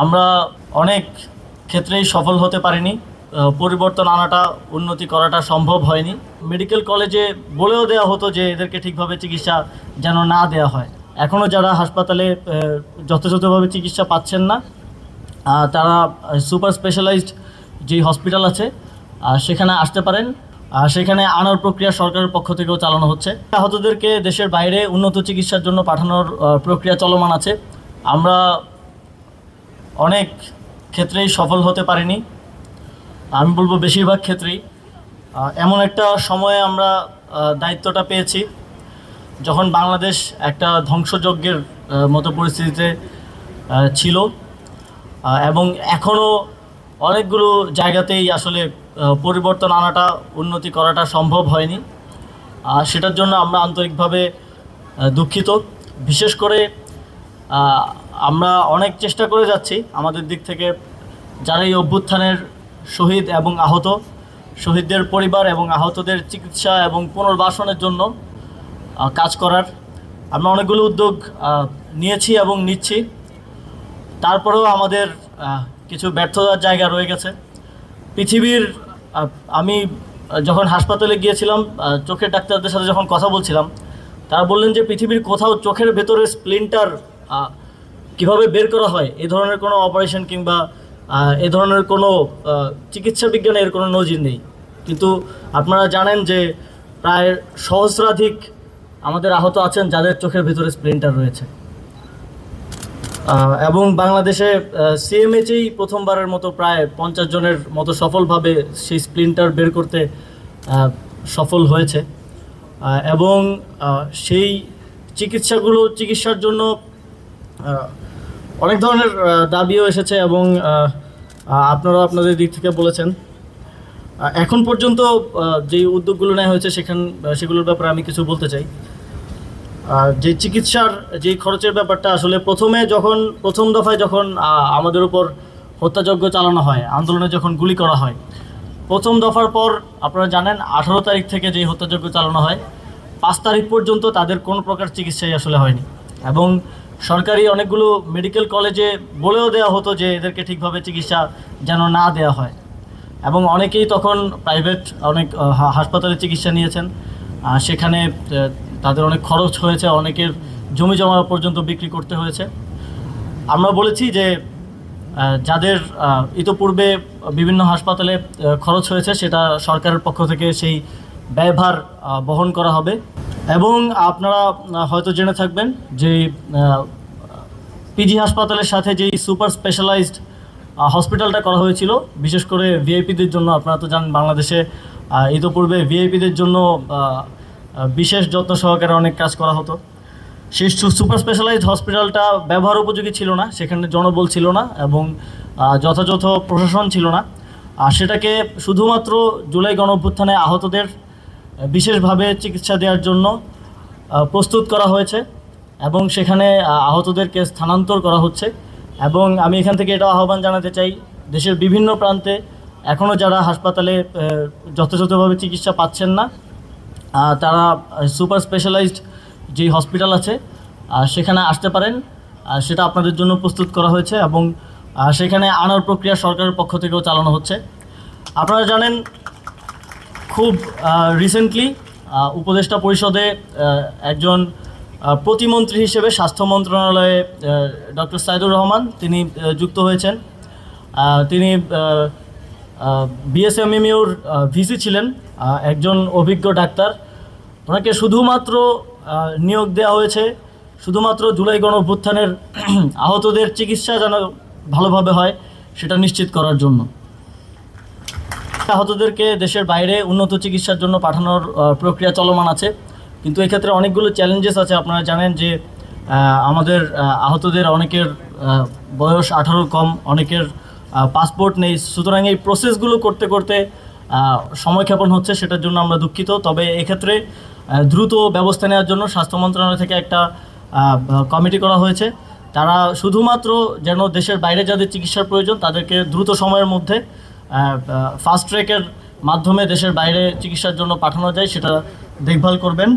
আমরা অনেক ক্ষেত্রেই সফল হতে পারিনি। পরিবর্তন আনাটা, উন্নতি করাটা সম্ভব হয়নি। মেডিকেল কলেজে বলেও দেওয়া হতো যে এদেরকে ঠিকভাবে চিকিৎসা যেন না দেওয়া হয়। এখনও যারা হাসপাতালে যথাযথভাবে চিকিৎসা পাচ্ছেন না, তারা সুপার স্পেশালাইজড যেই হসপিটাল আছে সেখানে আসতে পারেন। সেখানে আনার প্রক্রিয়া সরকারের পক্ষ থেকেও চালানো হচ্ছে। আহতদেরকে দেশের বাইরে উন্নত চিকিৎসার জন্য পাঠানোর প্রক্রিয়া চলমান আছে। আমরা অনেক ক্ষেত্রেই সফল হতে পারিনি, আমি বলবো বেশিরভাগ ক্ষেত্রেই। এমন একটা সময়ে আমরা দায়িত্বটা পেয়েছি যখন বাংলাদেশ একটা ধ্বংসযজ্ঞের মতো পরিস্থিতিতে ছিল, এবং এখনও অনেকগুলো জায়গাতেই আসলে পরিবর্তন আনাটা, উন্নতি করাটা সম্ভব হয়নি। সেটার জন্য আমরা আন্তরিকভাবে দুঃখিত। বিশেষ করে আমরা অনেক চেষ্টা করে যাচ্ছি আমাদের দিক থেকে, যারা এই অভ্যুত্থানের শহীদ এবং আহত, শহীদদের পরিবার এবং আহতদের চিকিৎসা এবং পুনর্বাসনের জন্য কাজ করার আমরা অনেকগুলো উদ্যোগ নিয়েছি এবং নিচ্ছি। তারপরেও আমাদের কিছু ব্যর্থতার জায়গা রয়ে গেছে। পৃথিবীর আমি যখন হাসপাতালে গিয়েছিলাম, চোখের ডাক্তারদের সাথে যখন কথা বলছিলাম, তারা বললেন যে পৃথিবীর কোথাও চোখের ভেতরে স্প্লিন্টার কীভাবে বের করা হয় এ ধরনের কোনো অপারেশন কিংবা এ ধরনের কোনো চিকিৎসা বিজ্ঞানে এর কোনো নজির নেই। কিন্তু আপনারা জানেন যে প্রায় সহস্রাধিক আমাদের আহত আছেন যাদের চোখের ভেতরে স্প্লিন্টার রয়েছে। এবং বাংলাদেশে সিএমএইচেই প্রথমবারের মতো প্রায় 50 জনের মতো সফলভাবে সেই স্প্লিন্টার বের করতে সফল হয়েছে। এবং সেই চিকিৎসার জন্য অনেক ধরনের দাবিও এসেছে এবং আপনারা আপনাদের দিক থেকে বলেছেন। এখন পর্যন্ত যে উদ্যোগগুলো নেওয়া হয়েছে সেগুলোর ব্যাপারে আমি কিছু বলতে চাই। যে চিকিৎসার যে খরচের ব্যাপারটা, আসলে প্রথম দফায় যখন আমাদের উপর হত্যাযজ্ঞ চালানো হয়, আন্দোলনে যখন গুলি করা হয়, প্রথম দফার পর আপনারা জানেন 18 তারিখ থেকে যে হত্যাযজ্ঞ চালানো হয়, 5 তারিখ পর্যন্ত তাদের কোনো প্রকার চিকিৎসাই আসলে হয়নি। এবং সরকারি অনেকগুলো মেডিকেল কলেজে বলেও দেওয়া হতো যে এদেরকে ঠিকভাবে চিকিৎসা যেন না দেওয়া হয়, এবং অনেকেই তখন প্রাইভেট অনেক হাসপাতালে চিকিৎসা নিয়েছেন। সেখানে তাদের অনেক খরচ হয়েছে, অনেকের জমি জমা পর্যন্ত বিক্রি করতে হয়েছে। আমরা বলেছি যে যাদের ইতোপূর্বে বিভিন্ন হাসপাতালে খরচ হয়েছে সেটা সরকারের পক্ষ থেকে সেই ব্যয়ভার বহন করা হবে। এবং আপনারা হয়তো জেনে থাকবেন যে পিজি হাসপাতালের সাথে যেই সুপার স্পেশালাইজড হসপিটালটা করা হয়েছিল, বিশেষ করে ভিআইপিদের জন্য। আপনারা তো জানেন বাংলাদেশে ইতোপূর্বে ভিআইপিদের জন্য বিশেষ যত্ন সহকারে অনেক কাজ করা হতো। সেই সুপার স্পেশালাইজড হসপিটালটা ব্যবহার উপযোগী ছিল না, সেখানে জনবল ছিল না এবং যথাযথ প্রশাসন ছিল না। আর সেটাকে শুধুমাত্র জুলাই গণঅভ্যুত্থানে আহতদের বিশেষভাবে চিকিৎসা দেওয়ার জন্য প্রস্তুত করা হয়েছে এবং সেখানে আহতদেরকে স্থানান্তর করা হচ্ছে। এবং আমি এখান থেকে এটা আহ্বান জানাতে চাই, দেশের বিভিন্ন প্রান্তে এখনও যারা হাসপাতালে যথাযথভাবে চিকিৎসা পাচ্ছেন না, তারা সুপার স্পেশালাইজড যেই হসপিটাল আছে সেখানে আসতে পারেন। সেটা আপনাদের জন্য প্রস্তুত করা হয়েছে এবং সেখানে আনার প্রক্রিয়া সরকারের পক্ষ থেকেও চালানো হচ্ছে। আপনারা জানেন খুব রিসেন্টলি উপদেষ্টা পরিষদে একজন প্রতিমন্ত্রী হিসেবে স্বাস্থ্য মন্ত্রণালয়ে ডক্টর সাইদুর রহমান তিনি যুক্ত হয়েছেন। তিনি বিএসএমএমইউর ভিসি ছিলেন, একজন অভিজ্ঞ ডাক্তার। ওনাকে শুধুমাত্র নিয়োগ দেওয়া হয়েছে শুধুমাত্র জুলাই গণঅভ্যুত্থানের আহতদের চিকিৎসা যেন ভালোভাবে হয় সেটা নিশ্চিত করার জন্য। আহতদেরকে দেশের বাইরে উন্নত চিকিৎসার জন্য পাঠানোর প্রক্রিয়া চলমান আছে, কিন্তু এক্ষেত্রে অনেকগুলো চ্যালেঞ্জেস আছে। আপনারা জানেন যে আমাদের আহতদের অনেকের বয়স 18 কম, অনেকের পাসপোর্ট নেই। সুতরাং এই প্রসেসগুলো করতে করতে সময়ক্ষেপণ হচ্ছে, সেটার জন্য আমরা দুঃখিত। তবে এক্ষেত্রে দ্রুত ব্যবস্থা নেওয়ার জন্য স্বাস্থ্য মন্ত্রণালয় থেকে একটা কমিটি করা হয়েছে। তারা শুধুমাত্র যেন দেশের বাইরে যাদের চিকিৎসার প্রয়োজন তাদেরকে দ্রুত সময়ের মধ্যে ফাস্ট ট্র্যাকের মাধ্যমে দেশের বাইরে চিকিৎসার জন্য পাঠানো যায় সেটা দেখভাল করবেন।